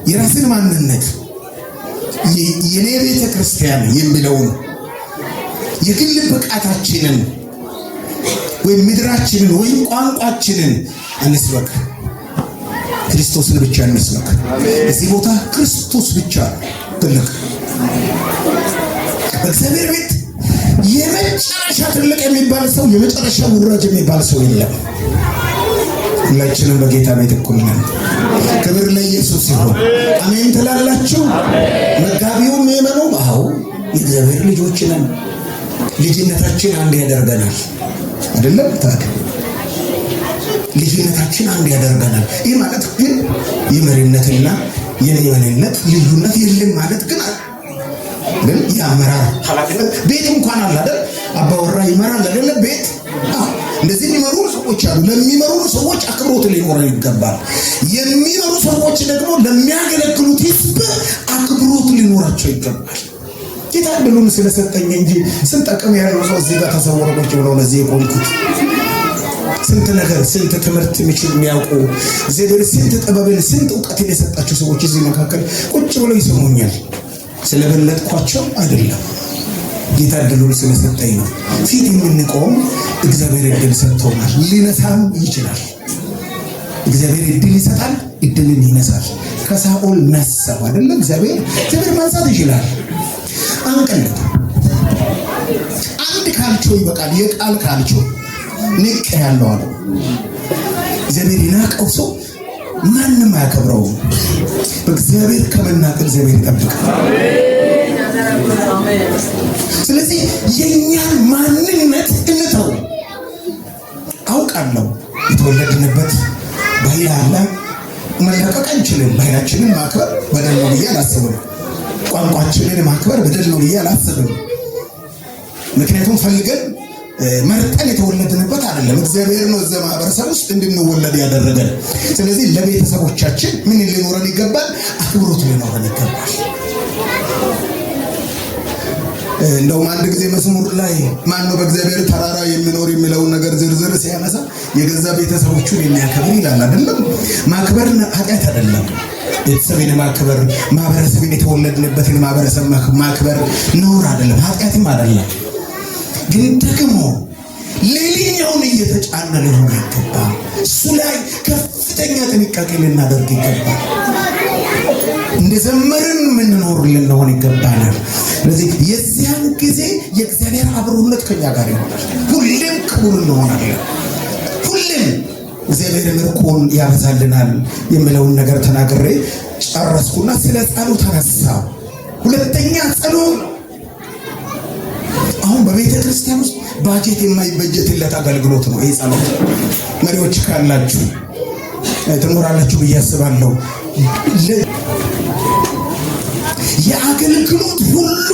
የራስን ማንነት የኔ ቤተ ክርስቲያን የሚለውን የግል ብቃታችንን ወይ ምድራችንን ወይ ቋንቋችንን እንስበክ። ክርስቶስን ብቻ እንስበክ። እዚህ ቦታ ክርስቶስ ብቻ ትልቅ። በእግዚአብሔር ቤት የመጨረሻ ትልቅ የሚባል ሰው የመጨረሻ ውራጅ የሚባል ሰው የለም። ሁላችንም በጌታ ቤት እኩል ነን። ክብር ለኢየሱስ ይሁን። አሜን ትላላችሁ? መጋቢውም የመነው አዎ የእግዚአብሔር ልጆች ነን። ልጅነታችን አንድ ያደርገናል አይደለም? ታዲያ ልጅነታችን አንድ ያደርገናል። ይህ ማለት ግን የመሪነትና የኔነት ልዩነት የለም ማለት ግን የአመራር ኃላፊነት ቤት እንኳን አለ አይደል? አባወራ ይመራል አይደል? ቤት እንደዚህ የሚመሩ ሰዎች አሉ። ለሚመሩ ሰዎች አክብሮት ሊኖረው ይገባል። የሚመሩ ሰዎች ደግሞ ለሚያገለግሉት ሕዝብ አክብሮት ሊኖራቸው ይገባል። ጌታ ዕድሉን ስለሰጠኝ እንጂ ስንት ጠቅም ያለው ሰው እዚህ ጋር ተሰውሮ ቁጭ ብለው ለዚህ የቆምኩት ስንት ነገር ስንት ትምህርት የሚያውቁ እግዚአብሔር ስንት ጥበብን ስንት ዕውቀትን የሰጣቸው ሰዎች እዚህ መካከል ቁጭ ብለው ይሰሙኛል። ስለበለጥኳቸው አይደለም፣ ጌታ ዕድሉን ስለሰጠኝ ነው። ፊት የምንቆም እግዚአብሔር ዕድል ሰጥቶናል። ሊነሳም ይችላል። እግዚአብሔር ዕድል ይሰጣል፣ ዕድልን ይነሳል። ከሳኦል ነሳው አይደለ? እግዚአብሔር ማንሳት ይችላል። አንቀልድ አንድ ካልቾ ይበቃል። የቃል ካልቾ ንቅ ያለው አለ እግዚአብሔር ይናቀው ሰው ማንም አያከብረውም። በእግዚአብሔር ከመናቅ እግዚአብሔር ይጠብቃል። ስለዚህ የኛን ማንነት እንተው። አውቃለሁ የተወለድንበት ባህል አለ፣ መለቀቅ አንችልም። ባህላችንን ማክበር በደል ነው ብዬ አላስብም። ቋንቋችንን ማክበር በደል ነው ብዬ አላስብም። ምክንያቱም ፈልገን መርጠን የተወለድንበት አይደለም። እግዚአብሔር ነው እዛ ማህበረሰብ ውስጥ እንድንወለድ ያደረገን። ስለዚህ ለቤተሰቦቻችን ምን ሊኖረን ይገባል? አክብሮት ሊኖረን ይገባል። እንደውም አንድ ጊዜ መዝሙር ላይ ማን ነው በእግዚአብሔር ተራራ የሚኖር የሚለውን ነገር ዝርዝር ሲያነሳ የገዛ ቤተሰቦቹን የሚያከብር ይላል አይደለም? ማክበር ኃጢአት አይደለም። ቤተሰብን ማክበር፣ ማህበረሰብን የተወለድንበትን ማህበረሰብ ማክበር ነውር አይደለም፣ ኃጢአትም አይደለም። ግን ደግሞ ሌላኛውን እየተጫነ ሊሆን ይገባል። እሱ ላይ ከፍተኛ ጥንቃቄ ልናደርግ ይገባል። እንደዘመርን የምንኖር ልንሆን ይገባናል። ስለዚህ የዚያን ጊዜ የእግዚአብሔር አብሮነት ከኛ ጋር ይሆናል። ሁሌም ክቡር እንሆናለን። ሁሌም እግዚአብሔር ምርኮን ያበዛልናል የሚለውን ነገር ተናግሬ ጨረስኩና ስለ ጸሎት ተነሳ። ሁለተኛ ጸሎት አሁን በቤተ ክርስቲያን ውስጥ ባጀት የማይበጀትለት አገልግሎት ነው። ይሄ ጸሎት መሪዎች ካላችሁ ትኖራላችሁ ብዬ አስባለሁ። የአገልግሎት ሁሉ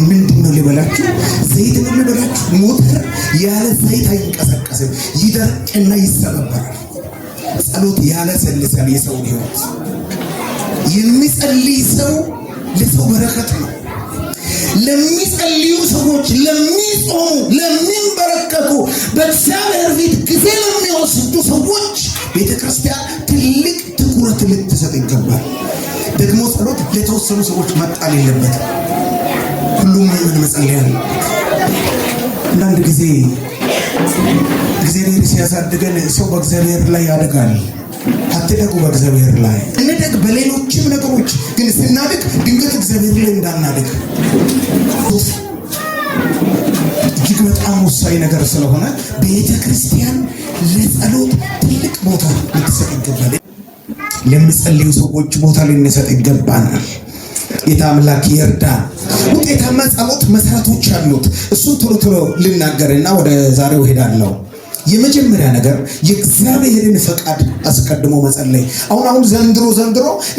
ምንድነው ልበላችሁ? ዘይት ነው ልበላችሁ። ሞተር ያለ ዘይት አይንቀሳቀስም፣ ይደርቅና ይሰበራል። ጸሎት ያለሰልሳል የሰው ሕይወት። የሚጸልይ ሰው ለሰው በረከት ነው። ለሚጸልዩ ሰዎች፣ ለሚጾሙ፣ ለሚንበረከኩ፣ በእግዚአብሔር ፊት ጊዜ ለሚወስዱ ሰዎች ቤተክርስቲያን ትልቅ ትኩረት ልትሰጥ ይገባል። ደግሞ ጸሎት ለተወሰኑ ሰዎች መጣል የለበትም። ሁሉም ምን መጸለይ አለበት። አንዳንድ ጊዜ እግዚአብሔር ሲያሳድገን ሰው በእግዚአብሔር ላይ ያደጋል። አትደጉ በእግዚአብሔር ላይ እንደግ በሌሎችም ነገሮች ግን ስናድግ ድንገት እግዚአብሔር ላይ እንዳናድግ እጅግ በጣም ወሳኝ ነገር ስለሆነ ቤተ ክርስቲያን ለጸሎት ትልቅ ቦታ ልትሰጥ ይገባል። ለሚጸልዩ ሰዎች ቦታ ልንሰጥ ይገባናል። ጌታ አምላክ ይርዳን። ውጤታማ ጸሎት መሰረቶች አሉት። እሱን ቶሎ ልናገርና ወደ ዛሬው ሄዳለሁ። የመጀመሪያ ነገር የእግዚአብሔርን ፈቃድ አስቀድሞ መጸለይ። አሁን ዘንድሮ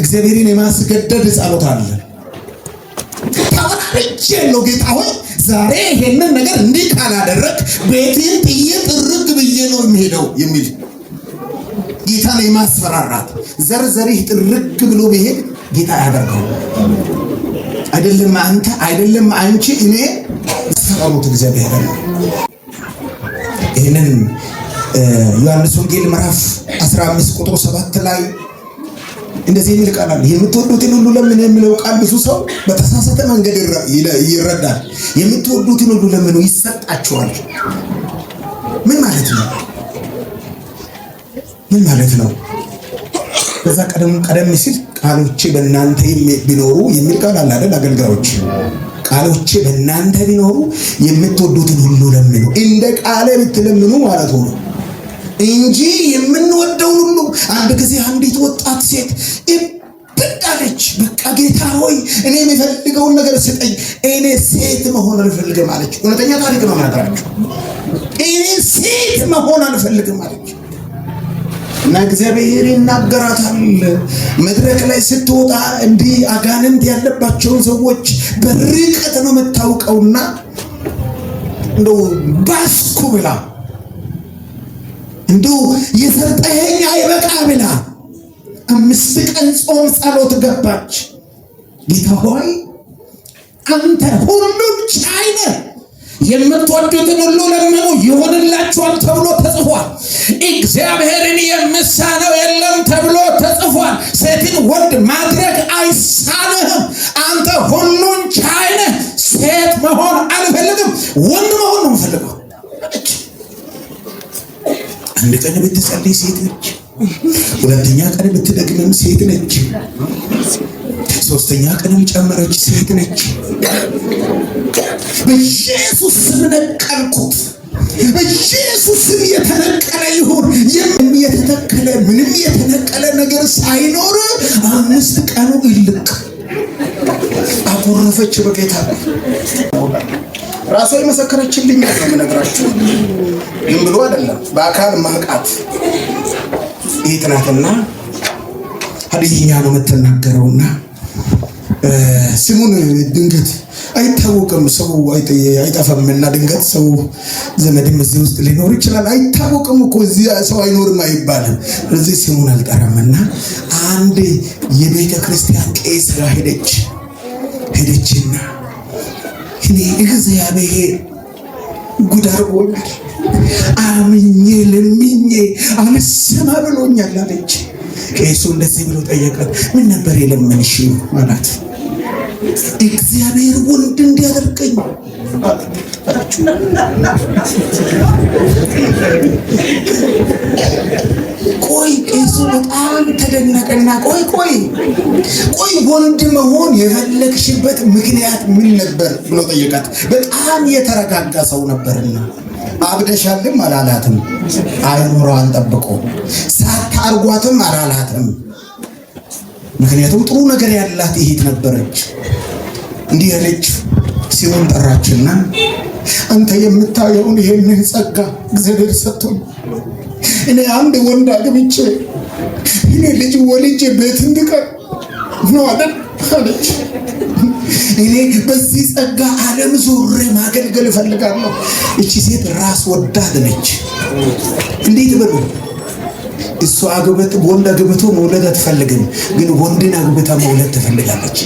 እግዚአብሔርን የማስገደድ ጸሎት አለ። ታወራለች ነው ጌታ ሆይ ዛሬ ይሄንን ነገር እንዲህ ካላደረክ ቤቴን ጥዬ ጥርግ ብዬ ነው የሚሄደው የሚል ጌታን የማስፈራራት ዘርዘሪህ ጥርግ ብሎ ቢሄድ ጌታ ያደርገው አይደለም። አንተ አይደለም አንቺ እኔ ሰራውት እግዚአብሔር ነው። ይሄንን ዮሐንስ ወንጌል ምዕራፍ 15 ቁጥር 7 ላይ እንደዚህ የሚል ቃል አለ። የምትወዱትን ሁሉ ለምን የሚለው ቃል ብዙ ሰው በተሳሳተ መንገድ ይረዳል። የምትወዱትን ሁሉ ለምን ይሰጣችኋል። ምን ማለት ነው? ምን ማለት ነው? በዛ ቀደም ሲል ቃሎቼ በእናንተ ቢኖሩ የሚል ቃል አለ አይደል? አገልጋዮች ቃሎቼ በእናንተ ቢኖሩ የምትወዱትን ሁሉ ለምኑ፣ እንደ ቃሌ ብትለምኑ ማለት ነው እንጂ የምንወደው ሁሉ። አንድ ጊዜ አንዲት ወጣት ሴት እብዳለች። በቃ ጌታ ሆይ እኔ የሚፈልገውን ነገር ስጠኝ፣ እኔ ሴት መሆን አልፈልግም አለች። እውነተኛ ታሪክ ነው የምነግራችሁ። እኔ ሴት መሆን አልፈልግም አለች እና እግዚአብሔር ይናገራታል። መድረክ ላይ ስትወጣ እንዲህ አጋንንት ያለባቸውን ሰዎች በርቀት ነው የምታውቀውና እንደው ባስኩ ብላ እንደው የሰጠኸኝ አይበቃ ብላ 5 ቀን ጾም ጸሎት ገባች። ጌታ ሆይ አንተ ሁሉን ቻይ ነህ፣ የምትወዱትን ሁሉ ለምኑ ይሆንላችኋል ተብሎ ተጽፏል። እግዚአብሔርን የምሳነው የለም ተብሎ ተጽፏል። ሴትን ወንድ ማድረግ አይሳንህም። አንተ ሁሉን ቻይ ነህ። ሴት መሆን አልፈልግም፣ ወንድ መሆን ነው የምፈልገው። አንድ ቀን ብትጸልይ ሴት ነች፣ ሁለተኛ ቀን ብትደግምም ሴት ነች፣ ሶስተኛ ቀንም ጨመረች ሴት ነች። በኢየሱስ ስም ነቀልኩት። በኢየሱስ ስም የተነቀለ ይሁን። የተተከለ ምንም የተነቀለ ነገር ሳይኖር 5 ቀኑ ይልቅ አጎረፈች በጌታ ላይ። ራሷ የመሰከረችልኝ ነው የምነግራችሁ። ዝም ብሎ አይደለም፣ በአካል ማቃት ይሄ ናትና ሀዲይኛ ነው የምትናገረውና ስሙን ድንገት አይታወቅም። ሰው አይጠፋምና ድንገት ሰው ዘመድም እዚህ ውስጥ ሊኖር ይችላል። አይታወቅም እኮ እዚህ ሰው አይኖርም አይባልም። ስለዚህ ስሙን አልጠራምና አንድ የቤተ ክርስቲያን ቄስ ጋር ሄደችና እኔ እግዚአብሔር ጉድ አድርጎኛል፣ አምኜ ለምኜ አልሰማ ብሎኛል አለች። ቄሱ እንደዚህ ብሎ ጠየቃት። ምን ነበር የለመንሽው አላት። እግዚአብሔር ወንድ እንዲያደርገኝ። ቆይ ቄሱ በጣም ተደነቀና ቆይ ወንድ መሆን የፈለግሽበት ምክንያት ምን ነበር ብሎ ጠየቃት። በጣም የተረጋጋ ሰው ነበርና አብደሻልም አላላትም። አይኑሯን ጠብቆ ሳታርጓትም አላላትም። ምክንያቱም ጥሩ ነገር ያላት እህት ነበረች። እንዲህ ያለች ሲሆን ጠራችና አንተ የምታየውን ይሄንን ጸጋ እግዚአብሔር ሰጥቶኝ እኔ አንድ ወንድ አግብቼ እኔ ልጅ ወልጄ ቤት እንድቀር ነው አለች። እኔ በዚህ ጸጋ ዓለም ዙሬ ማገልገል እፈልጋለሁ። እቺ ሴት ራስ ወዳድ ነች። እንዴት በሉ እሷ ወንድ አግብቶ መውለድ አትፈልግም፣ ግን ወንድን አግብታ መውለድ ትፈልጋለች።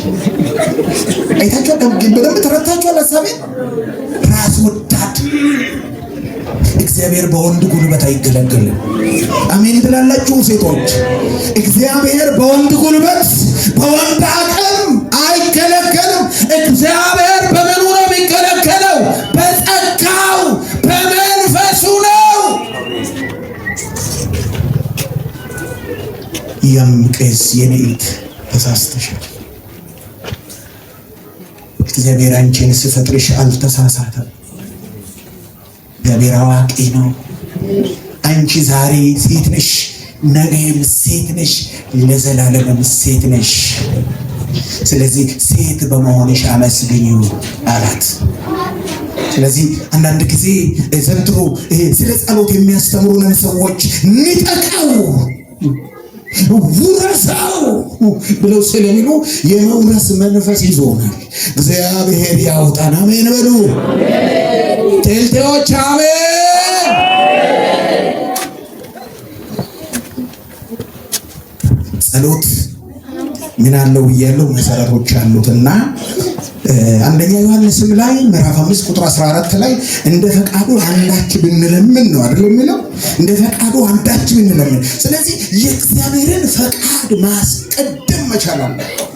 አይታችሁ ግን በደንብ ተረታችኋል ሐሳቤን። ራስ ወዳድ። እግዚአብሔር በወንድ ጉልበት አይገለገልም። አሜን ትላላችሁ ሴቶች? እግዚአብሔር በወንድ ጉልበት በወንድ አቅም አይገለገልም። እግዚአብሔር በምኑ ነው የሚገለገለው? በጸጋው በመንፈሱ ነው። ያም ቄስ የኔት ተሳስተሻል። እግዚአብሔር አንቺን ሲፈጥርሽ አልተሳሳተም። እግዚአብሔር አዋቂ ነው። አንቺ ዛሬ ሴት ነሽ፣ ነገም ሴት ነሽ፣ ለዘላለምም ሴት ነሽ። ስለዚህ ሴት በመሆንሽ አመስግኚው አላት። ስለዚህ አንዳንድ ጊዜ ዘንድሮ ስለ ጸሎት የሚያስተምሩንን ሰዎች ንጠቀው ውረሳው ብለው ስለሚሉ የመውረስ መንፈስ ይዞናል። እግዚአብሔር ያውጣን። አሜን በሉ ቴልቴዎች፣ አሜን። ጸሎት ምን አለው እያለው መሰረቶች አሉትና አንደኛ ዮሐንስም ላይ ምዕራፍ 5 ቁጥር 14 ላይ እንደ ፈቃዱ አንዳች ብንለምን ነው አይደል የሚለው? እንደ ፈቃዱ አንዳች ብንለምን። ስለዚህ የእግዚአብሔርን ፈቃድ ማስቀደም መቻል አለብን።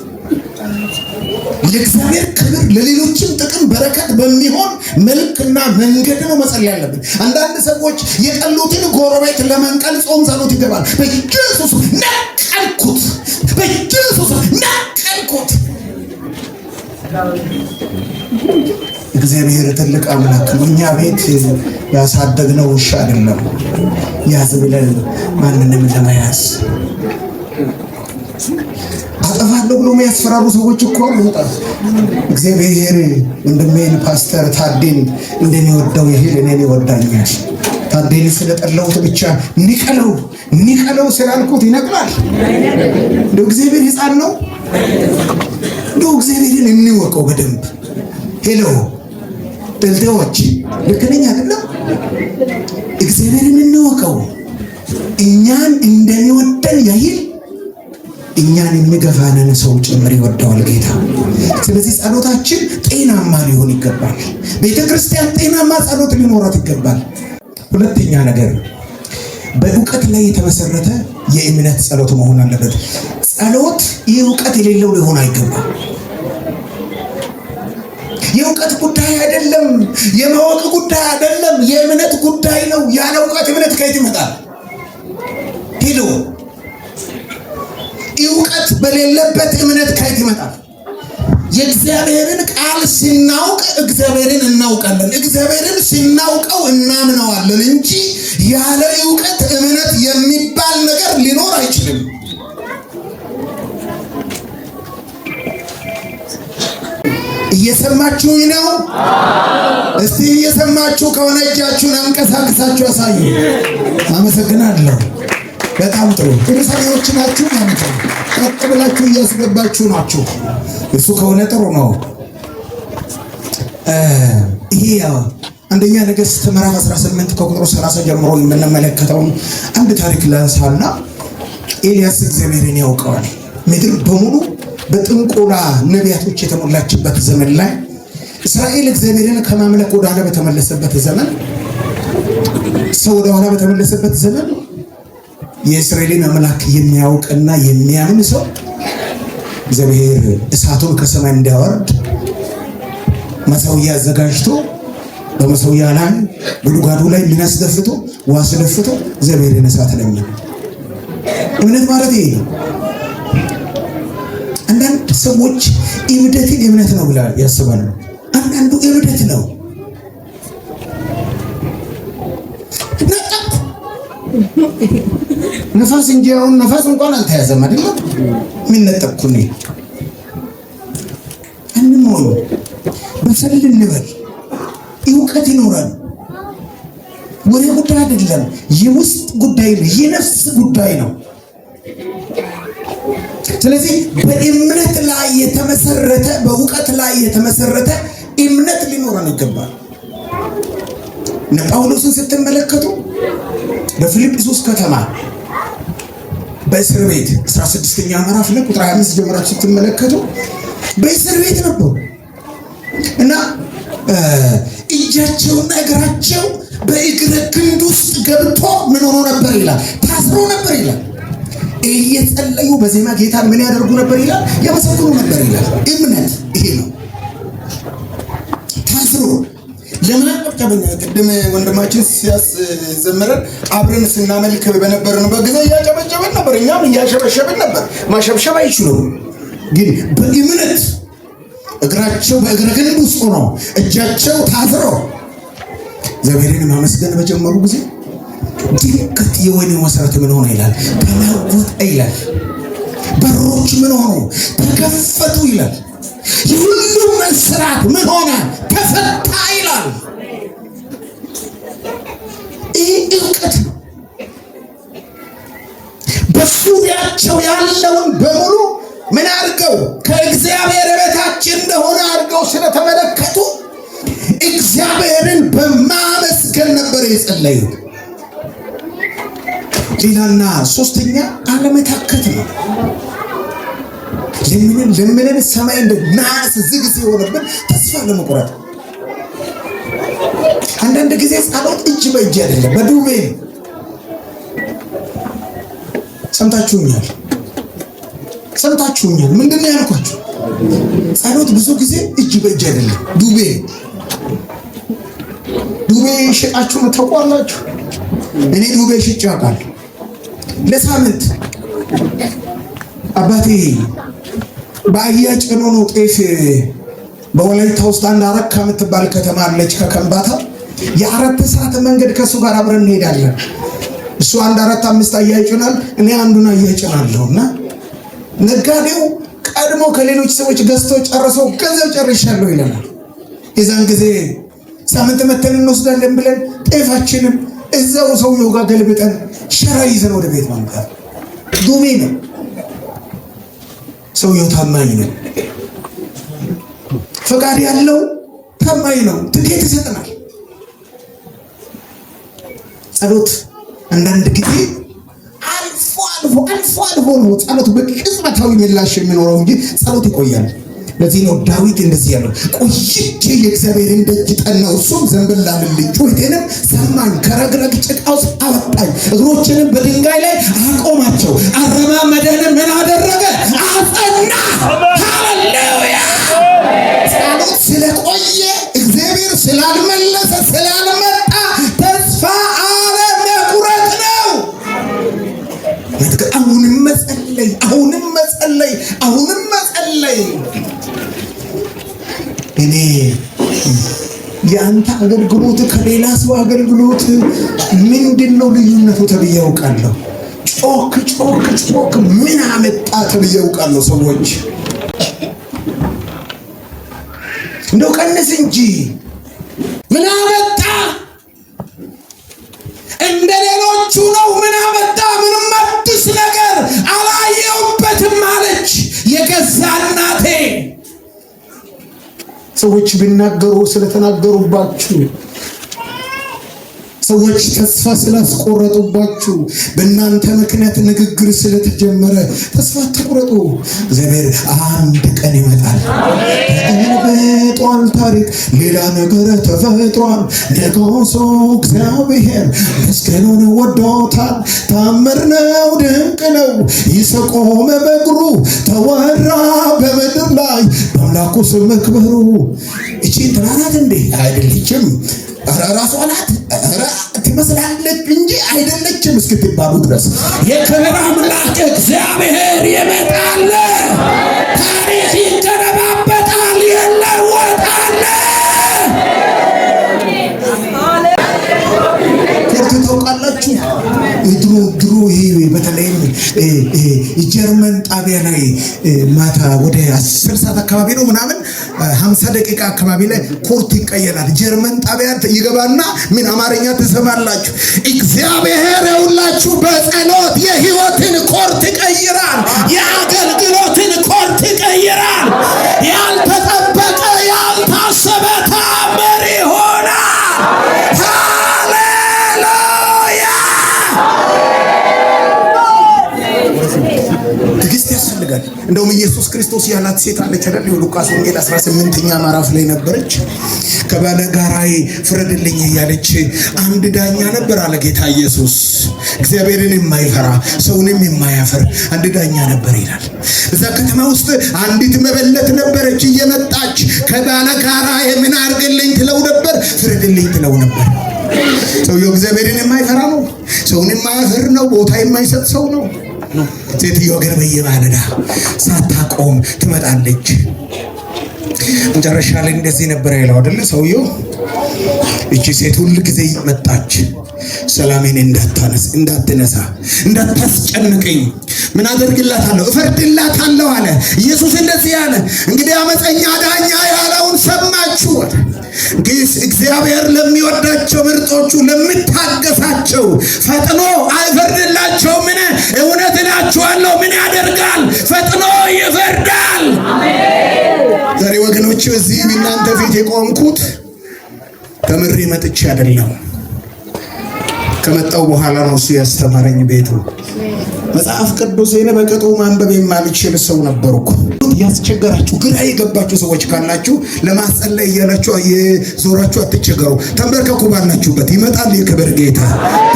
ለእግዚአብሔር ክብር ለሌሎችም ጥቅም በረከት በሚሆን መልክና መንገድ ነው መጸለይ ያለብን። አንዳንድ ሰዎች የጠሉትን ጎረቤት ለመንቀል ጾም ጸሎት ይገባል። በኢየሱስ ነቀልኩት፣ በኢየሱስ ነቀልኩት። እግዚአብሔር ትልቅ አምላክ ነው። እኛ ቤት ያሳደግነው ውሻ አይደለም። ያዝ ብለን ማንንም ለመያዝ አጠፋለሁ ብሎ የሚያስፈራሩ ሰዎች እኮ አሉ። እግዚአብሔር ወንድሜን ፓስተር ታዴን እንደሚወደው ይሄድ እኔን ይወዳኛል። ታዴን ስለጠላሁት ብቻ ንቀለው ስላልኩት ይነቅላል። እንደው እግዚአብሔር ሕፃን ነው? እንደው እግዚአብሔርን እንወቀው በደንብ። ሄሎ ደልዳዎች ልክ ነኝ አይደለም? እግዚአብሔርን እንወቀው። እኛን እንደሚወደን ያህል እኛን የሚገፋንን ሰው ጭምር ይወደዋል ጌታ። ስለዚህ ጸሎታችን ጤናማ ሊሆን ይገባል። ቤተክርስቲያን ጤናማ ጸሎት ሊኖራት ይገባል። ሁለተኛ ነገር በእውቀት ላይ የተመሰረተ የእምነት ጸሎት መሆን አለበት። ጸሎት የእውቀት የሌለው ሊሆን አይገባም። የእውቀት ጉዳይ አይደለም፣ የማወቅ ጉዳይ አይደለም፣ የእምነት ጉዳይ ነው። ያለ እውቀት እምነት ከየት ይመጣል? ሄሎ እውቀት በሌለበት እምነት ከየት ይመጣል? የእግዚአብሔርን ቃል ስናውቅ እግዚአብሔርን እናውቃለን። እግዚአብሔርን ስናውቀው እናምነዋለን እንጂ ያለ እውቀት እምነት የሚባል ነገር ሊኖር አይችልም። እየሰማችሁኝ ነው? እስቲ እየሰማችሁ ከሆነ እጃችሁን አንቀሳቅሳችሁ ያሳዩ። አመሰግናለሁ። በጣም ጥሩ ሰዎች ናችሁ ማለት ነው። ቀጥ ብላችሁ እያስገባችሁ ናችሁ። እሱ ከሆነ ጥሩ ነው። ይሄ አንደኛ ነገሥት ምዕራፍ 18 ከቁጥር 30 ጀምሮ የምንመለከተውን አንድ ታሪክ ላንሳና ኤልያስ እግዚአብሔርን ያውቀዋል። ምድር በሙሉ በጥንቆላ ነቢያቶች የተሞላችበት ዘመን ላይ እስራኤል እግዚአብሔርን ከማምለክ ወደ ኋላ በተመለሰበት ዘመን፣ ሰው ወደ ኋላ በተመለሰበት ዘመን የእስራኤልን አምላክ የሚያውቅና የሚያምን ሰው እግዚአብሔር እሳቱን ከሰማይ እንዲያወርድ መሠዊያ አዘጋጅቶ በመሠዊያ ላይ ጉድጓዱ ላይ ሚናስደፍቶ ዋስ ደፍቶ እግዚአብሔርን እሳት ለምን። እምነት ማለት ይሄ ነው። አንዳንድ ሰዎች እምነትን እምነት ነው ብለው ያስባሉ። አንዳንዱ እምነት ነው። ነፋስ እንጂ አሁን ነፋስ እንኳን አልተያዘም አይደል? ምን ነጠቅኩኝ? አንሞኝ በሰል እንበል። እውቀት ይኖራል። ወሬ ጉዳይ አይደለም፣ የውስጥ ጉዳይ ነው፣ የነፍስ ጉዳይ ነው። ስለዚህ በእምነት ላይ የተመሰረተ በእውቀት ላይ የተመሰረተ እምነት ሊኖረን ይገባል። ጳውሎስን ስትመለከቱ በፊልጵስዩስ ከተማ በእስር ቤት 16ኛ ምዕራፍ ላይ ቁጥር 25 ጀምራችሁ ስትመለከቱ በእስር ቤት ነበሩ እና እጃቸውና እግራቸው በእግረ ግንድ ውስጥ ገብቶ ምን ሆኖ ነበር ይላል? ታስሮ ነበር ይላል። እየጸለዩ በዜማ ጌታን ምን ያደርጉ ነበር ይላል? ያመሰግኑ ነበር ይላል። እምነት ይሄ ነው። ታስሮ ለምን አቀበኛ? ቅድም ወንድማችን ሲያስዘምረን አብረን ስናመልክ በነበርንበት ጊዜ እያጨበጨበን ነበር፣ እኛም እያሸበሸብን ነበር። ማሸብሸብ አይችሉም፣ ግን በእምነት እግራቸው በእግረ ግንድ ውስጥ ነው፣ እጃቸው ታስሮ እግዚአብሔርን ማመስገን በጀመሩ ጊዜ ድንገት የወህኒው መሰረት ምን ሆነ ይላል? ተለወጠ ይላል። በሮች ምን ሆኑ? ተከፈቱ ይላል። የሁሉም እስራት ምን ሆነ? ተፈታ ይላል። ይህ እውቀት ነው። በዙሪያቸው ያለውን በሙሉ ምን አድርገው ከእግዚአብሔር በታች እንደሆነ አድርገው ስለተመለከቱ እግዚአብሔርን በማመስገን ነበር የጸለዩት። ሌላና ሶስተኛ አለመታከት ነው። ለምንን ሰማይ እንደ ናስ ዝግ ሲሆንብን ተስፋ ለመቁረጥ አንዳንድ ጊዜ ጸሎት እጅ በእጅ አይደለም በዱቤ ሰምታችሁኛል። ምንድን ነው ያልኳችሁ? ጸሎት ብዙ ጊዜ እጅ በእጅ አይደለም ዱቤ ሽጣችሁ ተቋላችሁ። እኔ ዱቤ ሽጬ አውቃለሁ። ለሳምንት አባቴ በአህያ ጭኖ ነው ጤፍ በወላይታ ውስጥ አንድ አረካ የምትባል ከተማ አለች ከከምባታ የ4 ሰዓት መንገድ ከሱ ጋር አብረን እንሄዳለን። እሱ 4-5 አህያ ይጭናል፣ እኔ አንዱን አህያ ይጭናለሁና ነጋዴው ቀድሞ ከሌሎች ሰዎች ገዝቶ ጨርሰው ገንዘብ ጨርሻለሁ ይለናል። የዛን ጊዜ ሳምንት መተን እንወስዳለን ብለን ጤፋችንን እዛው ሰውየው ጋር ገልብጠን ሸራ ይዘን ወደ ቤት ማምጣት ዱቤ ነው። ሰውየው ታማኝ ነው፣ ፈቃድ ያለው ታማኝ ነው። ትኬት ይሰጠናል። ጸሎት አንዳንድ ጊዜ አልፎ ነው ጸሎት በቅጽበታዊ ምላሽ የሚኖረው እንጂ ጸሎት ይቆያል። ለዚህ ነው ዳዊት እንደዚህ ያለው ቆይቼ የእግዚአብሔርን ደጅ ጠናሁ፣ እሱም ዘንበል አለልኝ፣ ጩኸቴንም ሰማኝ፣ ከረግረግ ጭቃ ውስጥ አወጣኝ፣ እግሮችንም በድንጋይ ላይ አቆማቸው፣ አረማመደንም ምን አደረገ? አጸና። ሃሌሉያ! ጸሎት ስለቆየ እግዚአብሔር ስላልመለሰ ስላልመጣ ተስፋ አለመቁረጥ ነው። አሁንም መጸለይ እኔ የአንተ አገልግሎት ከሌላ ሰው አገልግሎት ምንድነው ልዩነቱ ተብዬ አውቃለሁ። ጮክ ምን አመጣ ተብዬ አውቃለሁ። ሰዎች እንደው ቀንስ እንጂ ምን አመጣ? እንደ ሌሎቹ ነው። ምን አመጣ? ምንም አዲስ ነገር አላየሁበትም አለች የገዛ እናቴ። ሰዎች ቢናገሩ ስለተናገሩባችሁ፣ ሰዎች ተስፋ ስላስቆረጡባችሁ፣ በእናንተ ምክንያት ንግግር ስለተጀመረ ተስፋ አትቁረጡ። እግዚአብሔር አንድ ቀን ይመጣል። ተገልብጧል ታሪክ፣ ሌላ ነገር ተፈጥሯል። ንጉሡ እግዚአብሔር መስቀሉን ወዶታል። ታምር ነው፣ ድንቅ ነው፣ ይሰቆመ በእግሩ ተወራ በምድር ላይ በአምላኩ ስም መክበሩ። እቺ እንትና ናት እንዴ? አይደለችም። ራሷ ናት ትመስላለች እንጂ አይደለችም እስክትባሉ ድረስ የክብር አምላክ እግዚአብሔር ይመጣል። ታሪክ ይገለባበጣል፣ ይለወጣል። ታውቃላችሁ ድሮ ይሄ በተለይም ጀርመን ጣቢያ ላይ ማታ ወደ 10 ሰዓት አካባቢ ነው ምናምን 50 ደቂቃ አካባቢ ላይ ኮርት ይቀየራል። ጀርመን ጣቢያ ይገባና ምን አማርኛ ትሰማላችሁ? እግዚአብሔር ይውላችሁ በጸሎት የህይወትን ኮርት ይቀይራል፣ የአገልግሎትን ኮርት ይቀይራል። ያልተጠበቀ ያልታሰበ ታምር ይሆናል። ትዕግስት ያስፈልጋል። እንደውም ኢየሱስ ክርስቶስ ያላት ሴት አለች አይደል? ሉቃስ ወንጌል 18ኛ ምዕራፍ ላይ ነበረች። ከባለ ጋራዬ ፍረድልኝ እያለች አንድ ዳኛ ነበር አለ ጌታ ኢየሱስ። እግዚአብሔርን የማይፈራ ሰውንም የማያፈር አንድ ዳኛ ነበር ይላል። እዛ ከተማ ውስጥ አንዲት መበለት ነበረች። እየመጣች ከባለ ጋራዬ ምን አድርግልኝ ትለው ነበር፣ ፍረድልኝ ትለው ነበር። ሰውየው እግዚአብሔርን የማይፈራ ነው፣ ሰውን የማያፈር ነው፣ ቦታ የማይሰጥ ሰው ነው። ሴትዮ ግን በየማለዳ ሳታቆም ትመጣለች። መጨረሻ ላይ እንደዚህ ነበር ያለው አይደል ሰውየው፣ እቺ ሴት ሁሉ ጊዜ መጣች፣ ሰላሜን እንዳትነሳ እንዳታስጨንቀኝ ምን አደርግላታለሁ? እፈርድላታለሁ አለ ኢየሱስ። እንደዚህ ያለ እንግዲህ አመፀኛ ዳኛ ያለውን ሰማችሁ። እግዚአብሔር ለሚወዳቸው ምርጦቹ ለምታገሳቸው ፈጥኖ አይፈርድላቸው። ምን እውነት እላችኋለሁ ምን ያደርጋል? ፈጥኖ ይፈርዳል። ዛሬ ወገኖች እዚህ እናንተ ፊት የቆምኩት ተምሬ መጥቼ አይደለም። ከመጣው በኋላ ነው እሱ ያስተማረኝ ቤቱ መጽሐፍ ቅዱስን በቅጡ ማንበብ የማልችል ሰው ነበርኩ። ያስቸገራችሁ ግራ የገባችሁ ሰዎች ካላችሁ ለማጸለይ እያላችሁ የዞራችሁ አትቸገሩ። ተንበርከኩ፣ ባላችሁበት ይመጣል የክብር ጌታ።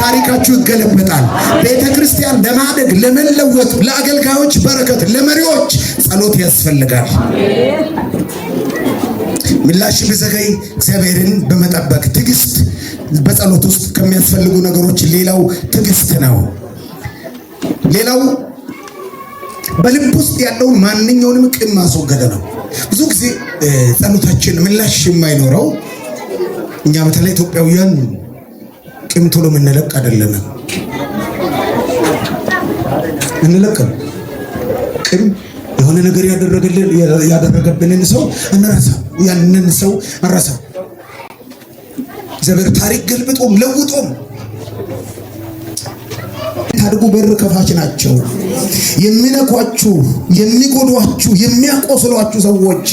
ታሪካችሁ ይገለበጣል። ቤተክርስቲያን ለማደግ ለመለወጥ፣ ለአገልጋዮች በረከት፣ ለመሪዎች ጸሎት ያስፈልጋል። ምላሽ ቢዘገይ እግዚአብሔርን በመጠበቅ ትዕግስት በጸሎት ውስጥ ከሚያስፈልጉ ነገሮች ሌላው ትዕግስት ነው። ሌላው በልብ ውስጥ ያለውን ማንኛውንም ቂም ማስወገድ ነው። ብዙ ጊዜ ጸሎታችን ምላሽ የማይኖረው እኛ በተለይ ኢትዮጵያውያን ቂም ቶሎ የምንለቅ አይደለንም። እንለቅም ቂም የሆነ ነገር ያደረገብንን ሰው እንረሳ፣ ያንን ሰው እንረሳ። እግዚአብሔር ታሪክ ገልብጦም ለውጦም ታድጉ በር ከፋች ናቸው። የሚነኳችሁ፣ የሚጎዷችሁ፣ የሚያቆስሏችሁ ሰዎች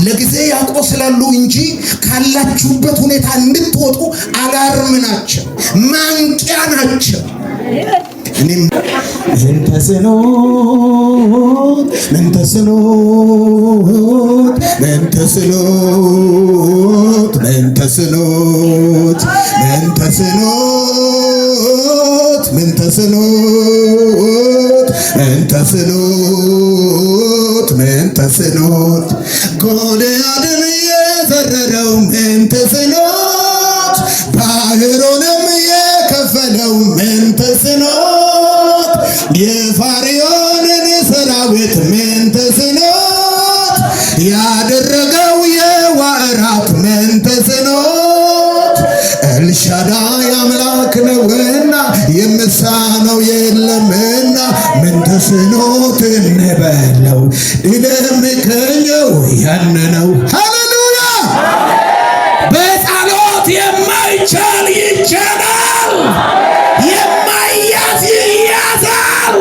ለጊዜ ያቆስላሉ እንጂ ካላችሁበት ሁኔታ እንድትወጡ አላርም ናቸው፣ ማንቂያ ናቸው። እኔም ምን ተስኖት ጎልያድን የዘረረው ምን ተስኖት ባህሩንም የከፈለው ምን ተስኖት የፋርዖንን ሰራዊት ምን ተስኖት ያደረገው የዋዕራት ምን ተስኖት ኤልሻዳይ አምላክ ነውና የምሳነው የለምና ምን ተስኖት እንበለው እንደምከኘው ያነነው። ሃሌሉያ! በጸሎት የማይቻል ይቻላል፣ የማይያዝ ይያዛል፣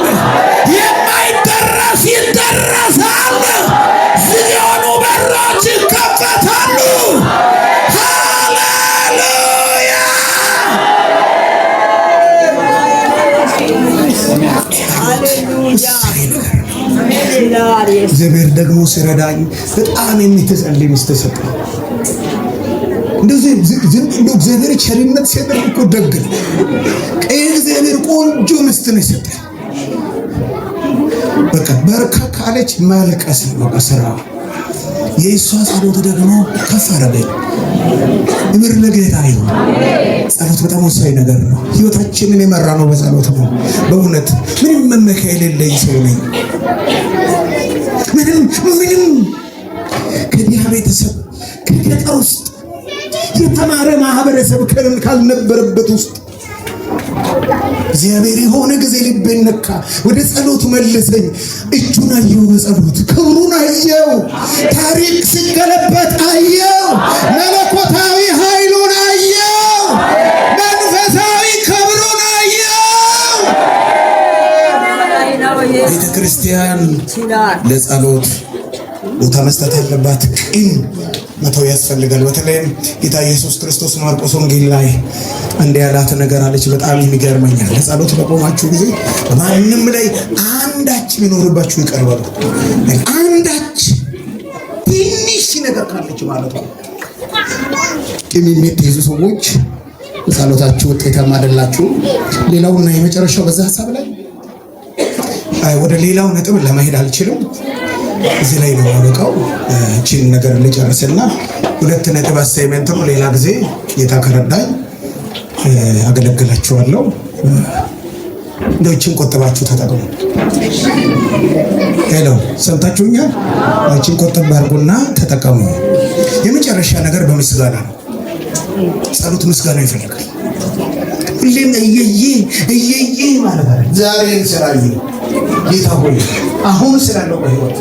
የማይደረስ ይደረሳል፣ ዝግ የሆኑ በሮች ይከፈታሉ። እግዚአብሔር ደግሞ ሲረዳኝ በጣም የምትጸልይ ሚስት ሰጠኝ። እንደዚህ እግዚአብሔር ቸርነት ሲያደርግ እኮ ደግ ነው። እግዚአብሔር ቆንጆ ሚስት ነው የሰጠኝ። በቃ በርካ ካለች ማልቀስ ነው በስራ የእሷ ጸሎት ደግሞ ከፍ አደረገኝ። ክብር ለጌታ ይሁን። ጸሎት በጣም ወሳኝ ነገር ነው። ህይወታችንን የመራ ነው በጸሎት ነው። በእውነት ምንም መመኪያ የሌለኝ ሰው ነኝ። ምንም ከዲያ ቤተሰብ ከገጠር ውስጥ የተማረ ማህበረሰብ ካልነበረበት ውስጥ እግዚአብሔር የሆነ ጊዜ ልቤን ነካ። ወደ ጸሎት መለሰኝ። እጁን አየው፣ በጸሎት ክብሩን አየው፣ ታሪክ ሲገለበጥ አየው፣ መለኮታዊ ኃይሉን አየው፣ መንፈሳዊ ክብሩን አየው። ቤተ ክርስቲያን ለጸሎት ቦታ መስጠት አለባት። ቂም መተው ያስፈልጋል። በተለይም ጌታ ኢየሱስ ክርስቶስ ማርቆስ ወንጌል ላይ እንደ ያላት ነገር አለች። በጣም የሚገርመኛል። ለጸሎት በቆማችሁ ጊዜ ማንም ላይ አንዳች ቢኖርባችሁ ይቅር በሉ። አንዳች ትንሽ ነገር ካለች ማለት ነው። ቂም የምትይዙ ሰዎች ጸሎታችሁ ውጤታማ አይደላችሁ። ሌላውና የመጨረሻው በዛ ሐሳብ ላይ ወደ ሌላው ነጥብ ለመሄድ አልችልም። እዚህ ላይ ነው ያበቃው። እቺን ነገር ልጨርስና ሁለት ነጥብ አሳይመንት ነው። ሌላ ጊዜ ጌታ ከረዳኝ አገለግላችኋለሁ። እንደው እቺን ቆጥባችሁ ተጠቅሙ። ሄሎ ሰምታችሁኛል? እቺን ቆጥብ አድርጉና ተጠቀሙ። የመጨረሻ ነገር በምስጋና ነው። ጸሎት ምስጋና ይፈልጋል። ሁሌም እየየ ማለት ነው። ዛሬ ስራዬ ጌታ ሆይ አሁን ስላለው በህይወት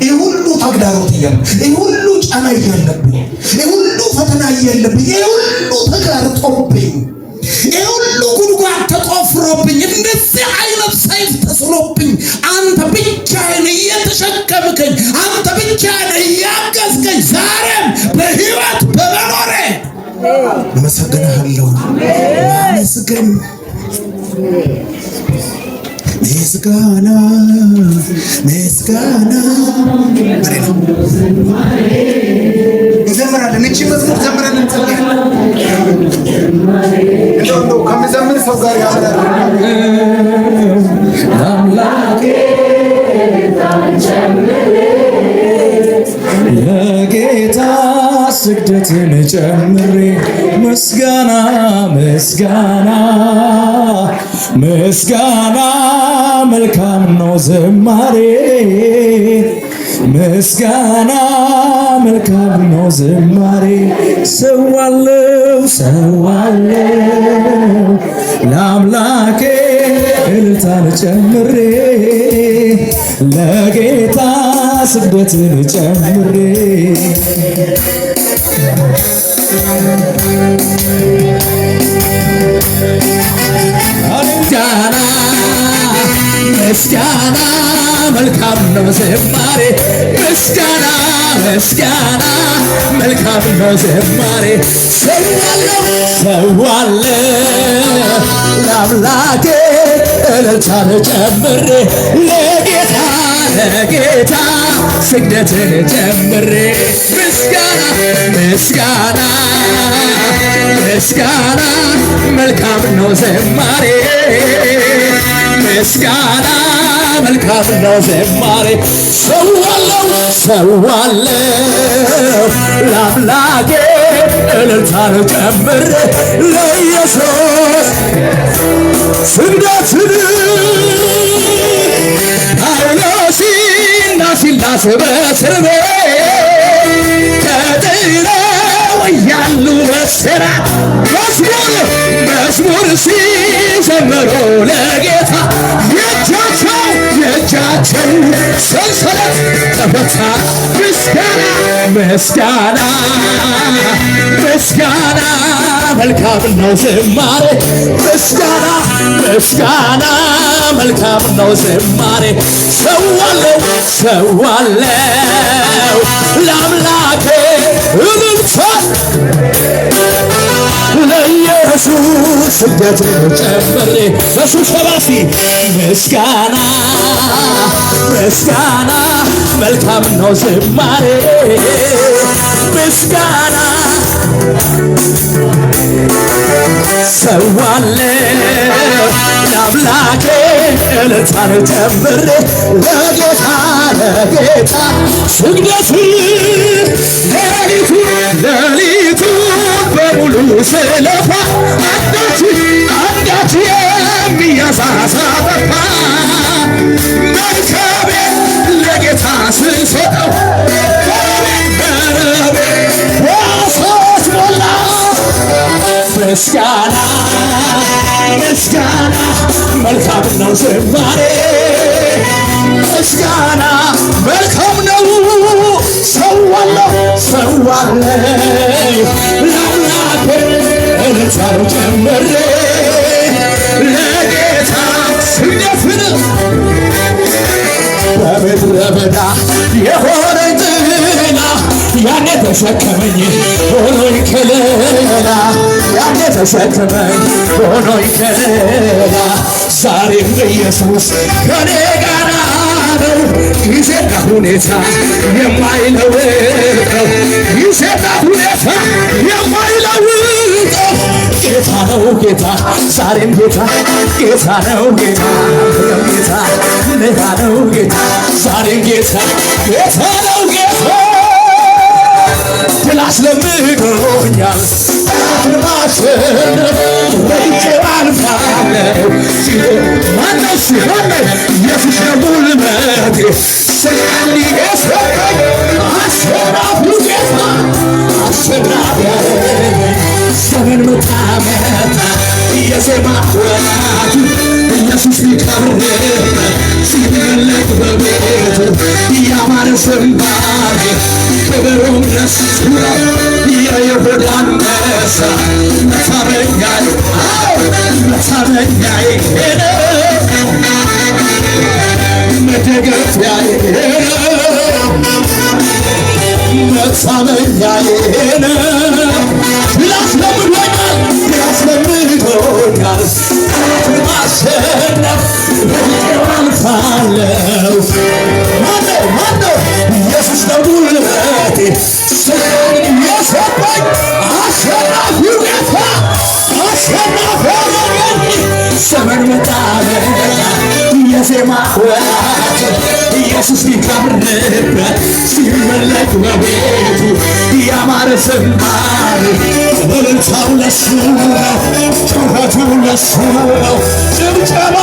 ይሄ ሁሉ ተግዳሮት እያለብኝ፣ ይሄ ሁሉ ጫና እያለብኝ፣ ይሄ ሁሉ ፈተና እያለብኝ፣ ይሄ ሁሉ ተጋርጦብኝ፣ ይሄ ሁሉ ጉድጓድ ተቆፍሮብኝ፣ እንደዚህ አይነት ሰይፍ ተስሎብኝ አንተ ብቻህን እየተሸከምከኝ፣ አንተ ብቻህን እያገዝከኝ ዛሬም በህይወት በመኖሬ አመሰግንሃለሁ። አመስግን ምስጋና ምስጋና እንዘምራለን። እቺ መዝሙር ዘምረን እንጸልያለን። እንደው ከመዘምር ሰው ጋር ያወራል። አምላኬ ለጌታ ስግደትን ጨምሬ ምስጋና ምስጋና ምስጋና መልካም ነው ዝማሬ ምስጋና መልካም ነው ዝማሬ ሰዋለው ሰዋለው ለአምላኬ እልልታን ጨምሬ ለጌታ ስግደትን ጨምሬ ምስጋና ምስጋና መልካም ነው ዝማሬ ምስጋና ምስጋና መልካም ነው ዝማሬ ሰዋለው ሰዋለው ለአምላኬ እልልታን ጨምሬ ለጌታ ለጌታ ስግደትን ጨምሬ ምስጋና ምስጋና ምስጋና መልካም ነው ዝማሬ ምስጋና መልካም ነው ዝማሬ ሰዋለው ሰዋለው ለአምላኬ እልልታን ጨምሬ ለኢየሱስ ስግደትን ጳውሎስና ሲላስ በእስር ቤት ተጥለው እያሉ በእስራት መዝሙር ሲዘምሩ ለጌታ የእጃቸው ሰንሰለት ተፈታ። ምስጋና ምስጋና ምስጋና መልካም ነው ዝማሬ ምስጋና ምስጋና መልካም ነው ዝማሬ ሰዋለው ሰዋለው ለአምላኬ እልልታ ለኢየሱስ ስግደትን ጨምሬ በሱ ሸባሲ ምስጋና ምስጋና መልካም ነው ዝማሬ ምስጋና ሰዋለው ለአምላኬ እልልታን ጨምሬ ለጌታ ለጌታ ስግደትን ሌሊቱን በሙሉ ስለፋ አንዳች የሚያሳሳ ጠፋ መርከቤን ለጌታ ስሰጠው መረቤ በዓሣዎች ሞላ ምስጋና ምስጋና መልካም ነው ዝማሬ ምስጋና መልካም ነው ሰዋለው ሰዋለው ለአምላኬ እልልታን ጨምሬ ለጌታ ስግደትን በምድረ በዳ የሆነኝ ጥላ ያኔ ተሸከመኝ ሆኖኝ ከለላ ያኔ ተሸከመኝ ሆኖኝ ከለላ ዛሬም ኢየሱስ ከኔ ጋር ነው ጊዜና ሁኔታ የማይለውጠው ጊዜና ሁኔታ የማይለውጠው ጌታ ነው ጌታ ዛሬም ጌታ ጌታ ነው ጌታ ጌታ ሌላ ነው ጌታ ዛሬም ጌታ ጌታ ነው ጌታ ድል አስለምዶኛል ማሸነፍ ወይቼው አልፋለሁ ማነው ሲሆነኝ ኢየሱስ ነው ጉልበቴ ስላሊ የሰጠኝ አሸናፊው ጌታ አሸናፊ ያደረገኝ ዘመን መጣመጣ የዜማ ወራት ኢየሱስ ሊከብርበት ሲመለክ በቤቱ ያማረ ዝማሬ ክብሩን ደስ የይሁዳ አንበሳ መታመኛዬ መታመኛዬ መደገፊያዬ መታመኛዬ ላስለምዶኛል ላስለምዶኛል ማሸነፍ ማነው? ኢየሱስ ነው ጉልበቴ ሰላምን የሰጠኝ አሸናፊው ጌታ ዘመን መጣበቃ የዜማ ወራት ኢየሱስ ሊከብርበት ሲመለክ በቤቱ ያማረ ዝማሬ እልልታው ለሱ ነው፣ ጩኸቱ ለሱ ነው፣ ጭብጨባ